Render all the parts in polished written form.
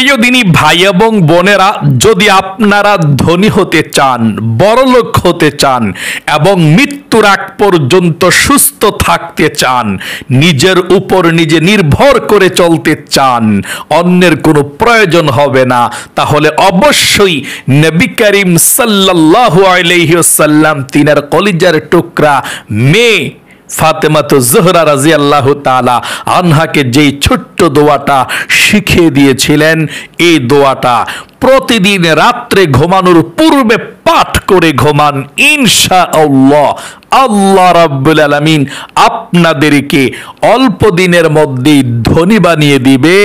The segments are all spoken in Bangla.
প্রিয় দিনী ভাই এবং বোনেরা, যদি আপনারা ধনী হতে চান, বড়লোক হতে চান এবং মৃত্যুর আগ পর্যন্ত সুস্থ থাকতে চান, নিজের উপর নিজে নির্ভর করে চলতে চান, অন্যের কোনো প্রয়োজন হবে না, তাহলে অবশ্যই নবী করিম সাল্লাল্লাহু আলাইহি ওয়াসাল্লাম তিনার কলিজার টুকরা মেয়ে ফাতেমাতু জোহরা রাদিয়াল্লাহু তাআলা আনহাকে যেই ছোট্ট দোয়াটা শিখিয়ে দিয়েছিলেন, এই দোয়াটা প্রতিদিন রাত্রে ঘুমানোর পূর্বে পাঠ করে ঘুমান, ইনশাআল্লাহ আল্লাহ রাব্বুল আলামিন আপনাদেরকে অল্প দিনের মধ্যেই ধনী বানিয়ে দিবে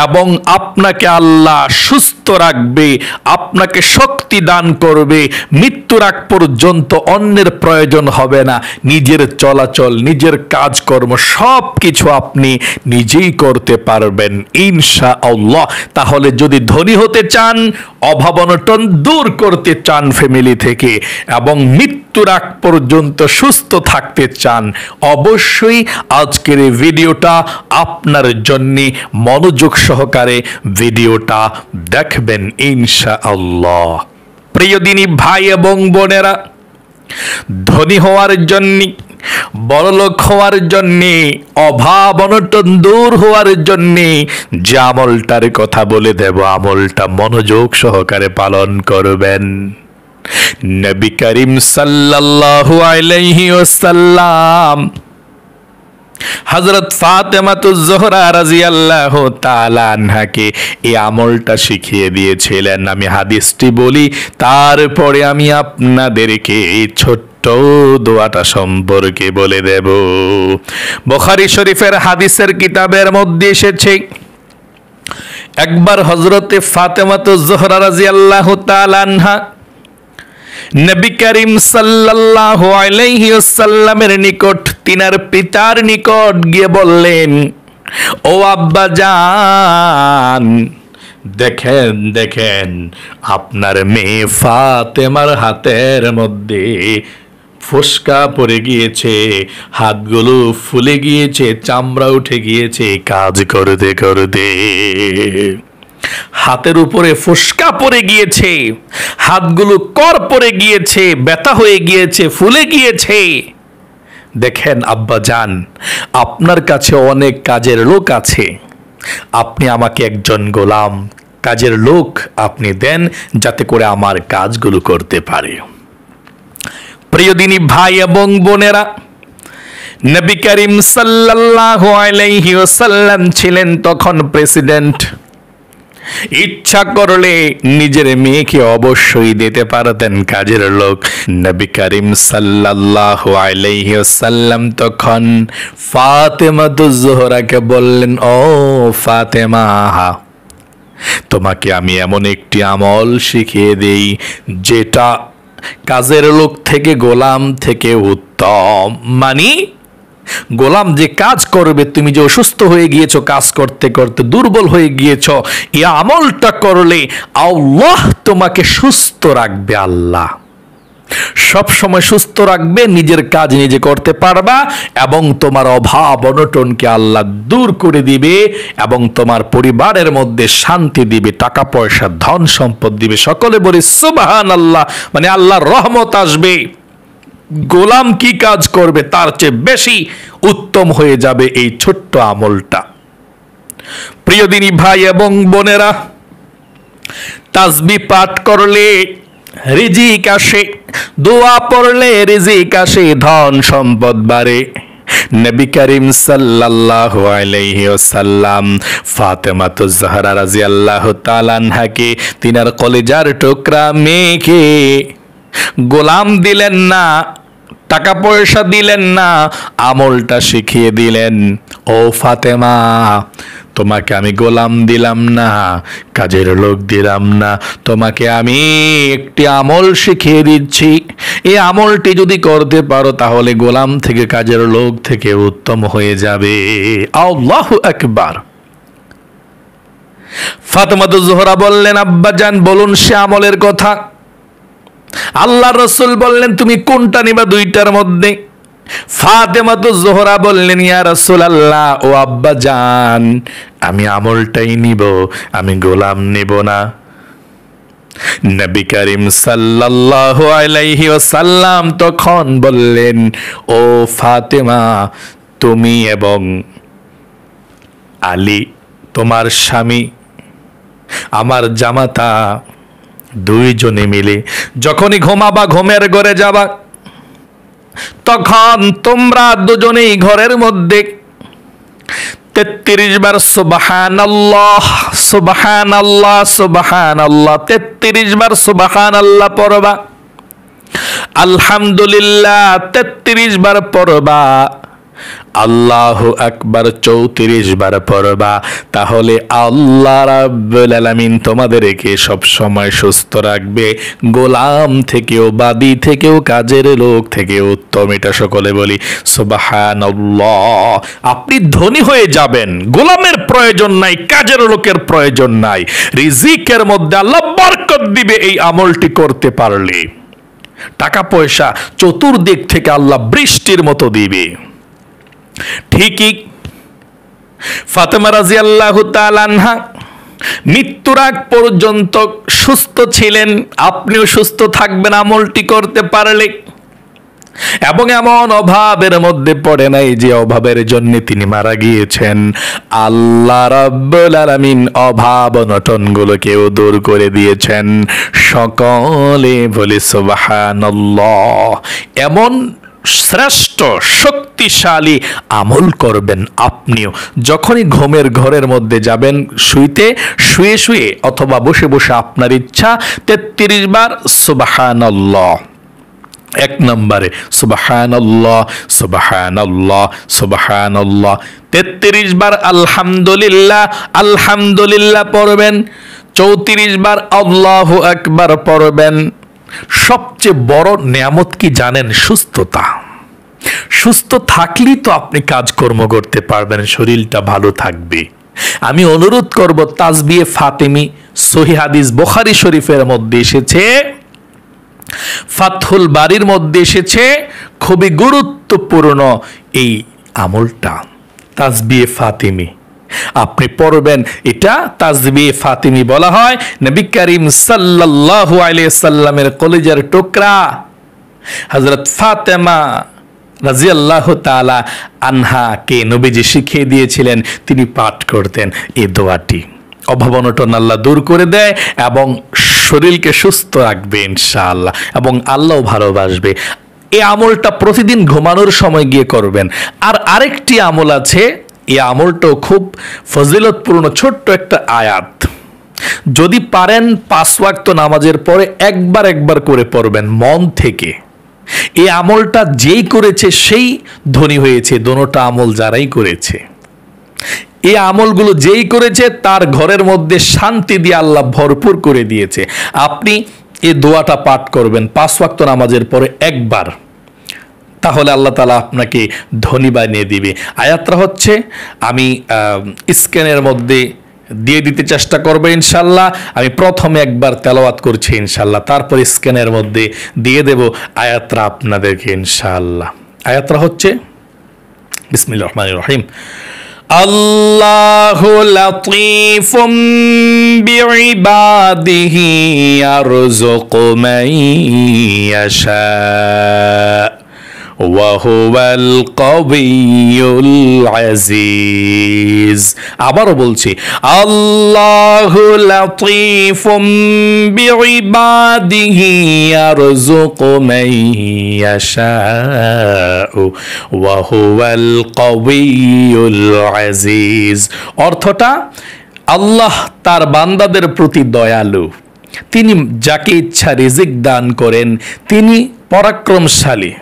এবং আপনাকে আল্লাহ সুস্থ রাখবে, আপনাকে শক্তি দান করবে, মৃত্যুর আগ পর্যন্ত অন্যের প্রয়োজন হবে না, নিজের চলাচল, নিজের কাজকর্ম সব কিছু আপনি নিজেই করতে পারবেন ইনশাআল্লাহ। তাহলে যদি ধনী হতে চান, অভাব অনটন দূর করতে চান ফ্যামিলি থেকে এবং মৃত্যুর আগ পর্যন্ত সুস্থ থাকতে চান, অবশ্যই আজকের এই ভিডিওটা আপনার জন্য মনোযোগ সহকারে ভিডিওটা দেখবেন ইনশাআল্লাহ। প্রিয় দিনী ভাই এবং বোনেরা, ধনী হওয়ার জন্য, বড়লোক হওয়ার জন্যে, অভাব অনটন দূর হওয়ার জন্যে যে আমলটার কথা বলে দেব, আমলটা মনোযোগ সহকারে পালন করবেন। নবী করিম সাল্লাল্লাহু আলাইহি ওয়াসাল্লাম হযরত ফাতেমাতু জোহরা রাদিয়াল্লাহু তাআলা আনহাকে এই আমলটা শিখিয়ে দিয়েছিলেন। আমি হাদিসটি বলি, তারপরে আমি আপনাদেরকে এই ছোট্ট দোয়াটা সম্পর্কে বলে দেব। বুখারী শরীফের হাদিসের কিতাবের মধ্যে এসেছে, একবার হযরতে ফাতেমাতু জোহরা রাদিয়াল্লাহু তাআলা আনহা নবী করিম সাল্লাল্লাহু আলাইহি ওয়াসাল্লামের নিকট, তিনার পিতার নিকট গিয়ে বললেন, ও আব্বা জান, দেখেন দেখেন আপনার মেয়ে ফাতেমার হাতের মধ্যে ফোসকা পড়ে গিয়েছে, হাতগুলো ফুলে গিয়েছে, চামড়া উঠে গিয়েছে কাজ করতে করতে। হাতের উপরে ফোসকা পড়ে গিয়েছে, হাতগুলো কর পড়ে গিয়েছে, ব্যথা হয়ে গিয়েছে, ফুলে গিয়েছে। দেখেন আব্বা জান, আপনার কাছে অনেক কাজের লোক আছে, আপনি আমাকে একজন গোলাম কাজের লোক আপনি দেন, যাতে করে আমার কাজগুলো করতে পারে। প্রিয় দিনী ভাই এবং বোনেরা, নবী করিম সাল্লাল্লাহু আলাইহি ওয়াসাল্লাম ছিলেন তখন প্রেসিডেন্ট। ইচ্ছা করলে নিজের মেয়েকে অবশ্যই দিতে পারতেন কাজের লোক। নবী করিম সাল্লাল্লাহু আলাইহি ওয়াসাল্লাম তখন ফাতেমাতু জোহরাকে বললেন, ও ফাতেমা, তোমাকে আমি এমন একটি আমল শিখিয়ে দেই যেটা কাজের লোক থেকে, গোলাম থেকে উত্তম। মানে গোলাম যে কাজ করবে, তুমি যে অসুস্থ হয়ে গিয়েছো, কাজ করতে করতে দুর্বল হয়ে গিয়েছো, এই আমলটা করলে আল্লাহ তোমাকে সুস্থ রাখবে। আল্লাহ সব সময় সুস্থ রাখবে, নিজের কাজ নিজে করতে পারবা এবং তোমার অভাব অনটনকে আল্লাহ দূর করে দিবে এবং তোমার পরিবারের মধ্যে শান্তি দিবে, টাকা পয়সা ধন সম্পদ দিবে। সকলে বলি সুবহানাল্লাহ। মানে আল্লাহর রহমত আসবে। গোলাম কি কাজ করবে তার চেয়ে বেশি উত্তম হয়ে যাবে এই ছোট্ট আমলটা। প্রিয় দিনী ভাই এবং বোনেরা, তাসবিহ পাঠ করলে রিজিক আসে, দোয়া পড়লে রিজিক আসে, ধন সম্পদ বাড়ে। নবী করিম সাল্লাল্লাহু আলাইহি ওয়াসাল্লাম ফাতেমাতু জোহরা রাদিয়াল্লাহু তাআলা আনহাকে, তিনার কলিজার টুকরা মেয়েকে গোলাম দিলেন না, টাকা পয়সা দিলেন না, আমলটা শিখিয়ে দিলেন। ও ফাতেমা, তোমাকে আমি গোলাম দিলাম না, কাজের লোক দিলাম না, তোমাকে আমি একটি আমল শিখিয়ে দিচ্ছি। এই আমলটি যদি করতে পারো তাহলে গোলাম থেকে, কাজের লোক থেকে উত্তম হয়ে যাবে। আল্লাহু আকবার। ফাতেমাতু জোহরা বললেন, আব্বা জান বলুন সে আমলের কথা। আল্লাহ রাসূল বললেন, তুমি কোনটা নিবা দুইটার মধ্যে? ফাতেমাতুজ জোহরা বললেন, ইয়া রাসূলুল্লাহ, ও আব্বা জান, আমি আমলটাই নিব, আমি গোলাম নেব না। নবী করিম সাল্লাল্লাহু আলাইহি ওয়াসাল্লাম তখন বললেন, ও ফাতেমা, তুমি এবং আলী, তোমার স্বামী, আমার জামাতা, দুইজনে মিলে যখনই ঘুমাবা, ঘুমের ঘরে যাবা, তখন তোমরা দুজনেই ঘরের মধ্যে 33 বার সুবহানাল্লাহ সুবহানাল্লাহ সুবহানাল্লাহ 33 বার সুবহানাল্লাহ পড়বা, আলহামদুলিল্লাহ 33 বার পড়বা, আল্লাহু আকবার 34 বার পড়বা। তাহলে আল্লাহ রাব্বুল আলামিন তোমাদেরকে সব সময় সুস্থ রাখবে, গোলাম থেকেও, বাদী থেকেও, কাজের লোক থেকে উত্তম। এটা সকলে বলি সুবহানাল্লাহ। আপনি ধনী হয়ে যাবেন, গোলামের প্রয়োজন নাই, কাজের লোকের প্রয়োজন নাই, রিজিকের মধ্যে আল্লাহ বরকত দিবে এই আমলটি করতে পারলে। টাকা পয়সা চতুর্দিক থেকে আল্লাহ বৃষ্টির মতো দিবে। ঠিকই ফাতেমা রাদিয়াল্লাহু তাআলা আনহা মৃত্যুর আগ পর্যন্ত সুস্থ ছিলেন। আপনিও সুস্থ থাকবেন আমলটি করতে পারলে, এবং এমন অভাবের মধ্যে পড়ে নাই যে অভাবের জন্য তিনি মারা গিয়েছেন। আল্লাহ রাব্বুল আলামিন অভাব অনটনগুলোকেও দূর করে দিয়েছেন। সকলে বলে সুবহানাল্লাহ। এমন শ্রেষ্ঠ শক্তিশালী আমল করবেন আপনিও। যখনই ঘুমের ঘরের মধ্যে যাবেন, শুইতে, শুয়ে শুয়ে অথবা বসে বসে আপনার ইচ্ছা 33 বার সুবহানাল্লাহ। 1 নম্বরে সুবহানাল্লাহ সুবহানাল্লাহ সুবহানাল্লাহ 33 বার আলহামদুলিল্লাহ আলহামদুলিল্লাহ পড়বেন, 34 বার আল্লাহু আকবার পড়বেন। সবচেয়ে বড় নিয়ামত কি জানেন? সুস্থতা। সুস্থ থাকলেই তো আপনি কাজকর্ম করতে পারবেন, শরীরটা ভালো থাকবে। আমি অনুরোধ করব, তাসবিহে ফাতিমি সহিহ হাদিস বুখারী শরীফের মধ্যে এসেছে, ফাতহুল বারীর মধ্যে এসেছে, খুবই গুরুত্বপূর্ণ এই আমলটা তাসবিহে ফাতিমি আপনি পড়বেন। এটা তাসবিহে ফাতিমি বলা হয়। নবী করিম সাল্লাল্লাহু আলাইহি সাল্লামের কলিজার টুকরা হযরত ফাতেমা রাদিয়াল্লাহু তাআলা আনহাকে নবীজি শিখিয়ে দিয়েছিলেন, তিনি পাঠ করতেন এই দোয়াটি। অভাব অনটন আল্লাহ দূর করে দেয় এবং শরীরকে সুস্থ রাখবে ইনশাআল্লাহ, এবং আল্লাহও ভালোবাসবে। এই আমলটা প্রতিদিন ঘুমানোর সময় গিয়ে করবেন। আর আরেকটি আমল আছে, এই আমলটাও খুব ফজিলতপূর্ণ, ছোট্ট একটা আয়াত। যদি পারেন 5 ওয়াক্ত নামাজের পরে একবার করে পড়বেন মন থেকে। এই আমলটা যেই করেছে সেই ধনী হয়েছে, দোনোটা আমল যারাই করেছে। এই আমলগুলো যেই করেছে তার ঘরের মধ্যে শান্তি দিয়ে আল্লাহ ভরপুর করে দিয়েছে। আপনি এই দোয়াটা পাঠ করবেন 5 ওয়াক্ত নামাজের পরে একবার, তাহলে আল্লাহ তাআলা আপনাকে ধনী বানিয়ে দিবে। আয়াতটা হচ্ছে, আমি স্ক্রিনের মধ্যে দিয়ে দিতে চেষ্টা করবো ইনশাল্লাহ। আমি প্রথমে একবার তেলাওয়াত করছি ইনশাল্লাহ, তারপর স্ক্রিনের মধ্যে দিয়ে দেব আয়াতটা আপনাদেরকে ইনশাল্লাহ। আয়াতটা হচ্ছে, বিসমিল্লাহির রহমানির রহিম, আল্লাহু লাতীফুম বিইবাদিহি ইয়ারযুকু মান ইয়াশা ওয়াহুয়াল কবিয়ুল আজিজ। আবারও বলছি, আল্লাহু লাতীফুম বিইবাদিহি ইয়ারযুকু মান ইয়াশাউ ওয়াহুয়াল কবিয়ুল আজিজ। অর্থটা, আল্লাহ তার বান্দাদের প্রতি দয়ালু, তিনি যাকে ইচ্ছা রিজিক দান করেন, তিনি পরাক্রমশালী।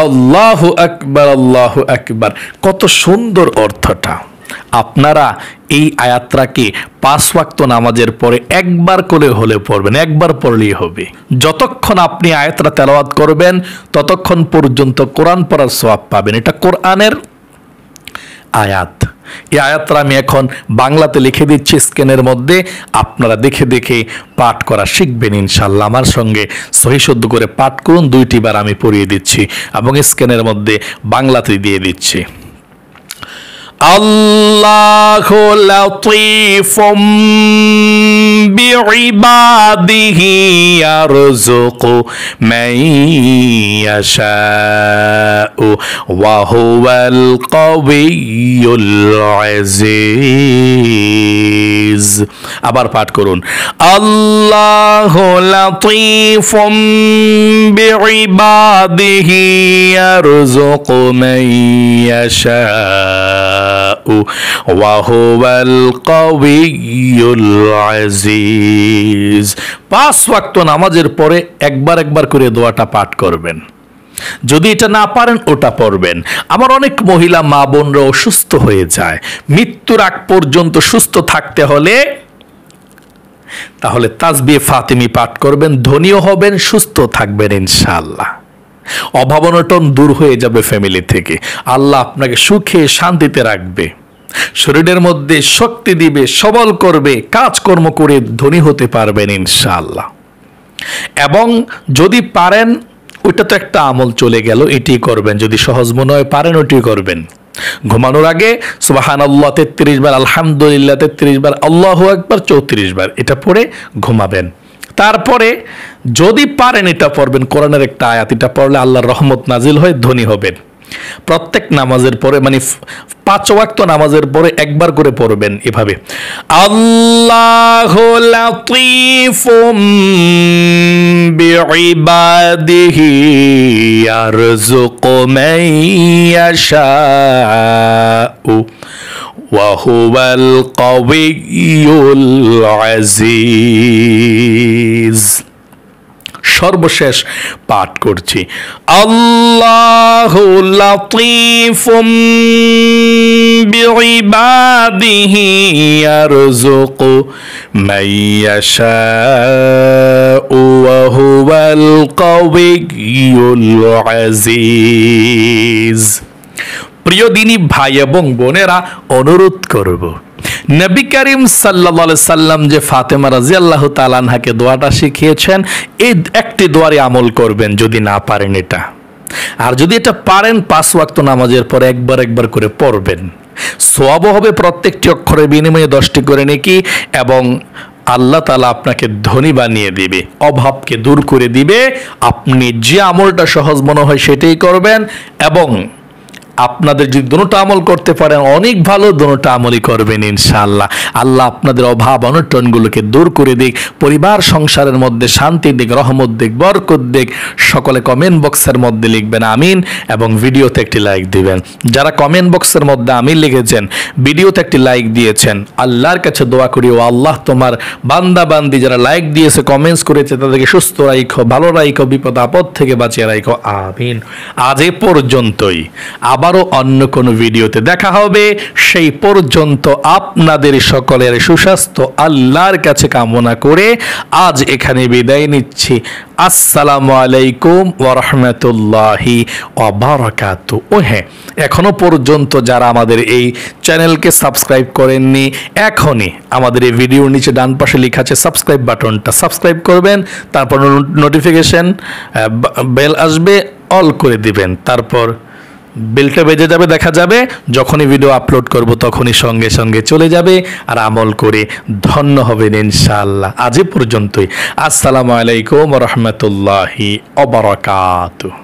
আল্লাহু আকবার আল্লাহু আকবার। কত সুন্দর অর্থটা। আপনারা এই আয়াতটাকে 5 ওয়াক্ত নামাজের পরে একবার করে হলে পড়বেন, একবার পড়লেই হবে। যতক্ষণ আপনি আয়াতটা তেলাওয়াত করবেন ততক্ষণ পর্যন্ত কোরআন পড়ার সওয়াব পাবেন। এটা কোরআনের আয়াত। এই আয়াতটা আমি এখন বাংলাতে লিখে দিচ্ছি স্ক্রিনের মধ্যে, আপনারা দেখে দেখে পাঠ করা শিখবেন ইনশাআল্লাহ। আমার সঙ্গে সহি শুদ্ধ করে পাঠ করুন, 2টি বার আমি পড়িয়ে দিচ্ছি এবং স্ক্রিনের মধ্যে বাংলাতে দিয়ে দিচ্ছি। আল্লাহু লাতীফুম বিইবাদিহি ইয়ারযুকু মান ইয়াশাউ ওয়া হুয়াল কাওয়িয়ুল আজিজ। আবার পাঠ করুন, আল্লাহু লাতীফুম বিইবাদিহি ইয়ারযুকু মান ইয়াশাউ ওয়া হুয়াল কাওয়িয়ুল আজিজ। 5 ওয়াক্ত নামাজের পরে একবার করে দোয়াটা পাঠ করবেন। যদি এটা না পারেন ওটা পড়বেন। আমার অনেক মহিলা মা বোনরা অসুস্থ হয়ে যায়, মৃত্যুর আগ পর্যন্ত সুস্থ থাকতে হলে তাহলে তাসবিহ ফাতিমি পাঠ করবেন, ধনীও হবেন, সুস্থ থাকবেন ইনশাআল্লাহ। অভাব অনটন দূর হয়ে যাবে ফ্যামিলি থেকে। আল্লাহ আপনাকে সুখে শান্তিতে রাখবে, শরীরের মধ্যে শক্তি দিবে, সবল করবে, কাজকর্ম করে ধনী হতে পারবেন ইনশাআল্লাহ। এবং যদি পারেন, ওইটা তো একটা আমল চলে গেল, এটি করবেন। যদি সহজ মনে হয় পারেন ওইটি করবেন। ঘুমানোর আগে সুবহানাল্লাহ 33 বার, আলহামদুলিল্লাহ 33 বার, আল্লাহু আকবার 34 বার, এটা পড়ে ঘুমাবেন। তারপরে যদি পারেন এটা পড়বেন, কোরআনের একটা আয়াত, এটা পড়লে আল্লাহর রহমত নাজিল হয়ে ধনী হবেন। প্রত্যেক নামাজের পরে, মানে 5 ওয়াক্ত নামাজের পরে একবার করে পড়বেন এভাবে, আল্লাহু লাতীফুম বিইবাদিহি ইয়ারযুকু মান ইয়াশাউ ওয়া হুয়াল কাওয়িয়ুল আজিজ। সর্বশেষ পাঠ করছি, আল্লাহু লাতীফুম বিইবাদিহি ইয়ারযুকু মান ইয়াশাউ ওয়া হুয়াল কাওয়িয়ুল আজিজ। প্রিয় দিনী ভাই এবং বোনেরা, অনুরোধ করব, নবী করিম সাল্লাল্লাহু আলাইহি সাল্লাম যে ফাতেমা রাদিয়াল্লাহু তাআলা আনহাকে দোয়াটা শিখিয়েছেন, এই একটি দোয়ারে আমল করবেন যদি না পারেন এটা। আর যদি এটা পারেন 5 ওয়াক্ত নামাজের পরে একবার করে পড়বেন। সওয়াব হবে প্রত্যেকটি অক্ষরের বিনিময়ে 10টি করে নেকি, এবং আল্লাহ তাআলা আপনাকে ধনী বানিয়ে দিবে, অভাবকে দূর করে দিবে। আপনি যে আমলটা সহজ মনে হয় সেটাই করবেন, এবং আপনাদের যদি দুটো আমল করতে পারেন অনেক ভালো, দুটো আমলই করবেন ইনশাআল্লাহ। আল্লাহ আপনাদের অভাব অনটনগুলোকে দূর করে দিক, পরিবার সংসারের মধ্যে শান্তি দিক, রহমত দিক, বরকত দিক। সকলে কমেন্ট বক্সের মধ্যে লিখবেন আমিন, এবং ভিডিওতে একটি লাইক দিবেন। যারা কমেন্ট বক্সের মধ্যে আমিন লিখেছেন, ভিডিওতে একটি লাইক দিয়েছেন, আল্লাহর কাছে দোয়া করি, ও আল্লাহ তোমার বান্দা বান্দি যারা লাইক দিয়েছে, কমেন্টস করেছে, তাদেরকে সুস্থ রাখো, ভালো রাখো, বিপদ আপদ থেকে বাঁচিয়ে রাখো, আমিন। আজ এ পর্যন্তই, আবারও অন্য কোনো ভিডিওতে দেখা হবে। সেই পর্যন্ত আপনাদের সকলের সুস্বাস্থ্য আল্লাহর কাছে কামনা করে আজ এখানে বিদায় নিচ্ছি। আসসালামু আলাইকুম ওয়া রাহমাতুল্লাহি ওয়া বারাকাতুহু। ও হ্যাঁ, এখনো পর্যন্ত যারা আমাদের এই চ্যানেলকে সাবস্ক্রাইব করেননি, এখনই আমাদের এই ভিডিওর নিচে ডান পাশে লেখা আছে সাবস্ক্রাইব বাটনটা, সাবস্ক্রাইব করবেন। তারপর নোটিফিকেশন বেল আসবে, অল করে দিবেন। তারপর বেলটা বেজে যাবে, দেখা যাবে যখনই ভিডিও আপলোড করব তখনই সঙ্গে সঙ্গে চলে যাবে, আর আমল করে ধন্য হবেন ইনশাআল্লাহ। আজ পর্যন্তই। আসসালামু আলাইকুম ওয়া রাহমাতুল্লাহি ওয়া বারাকাতুহু।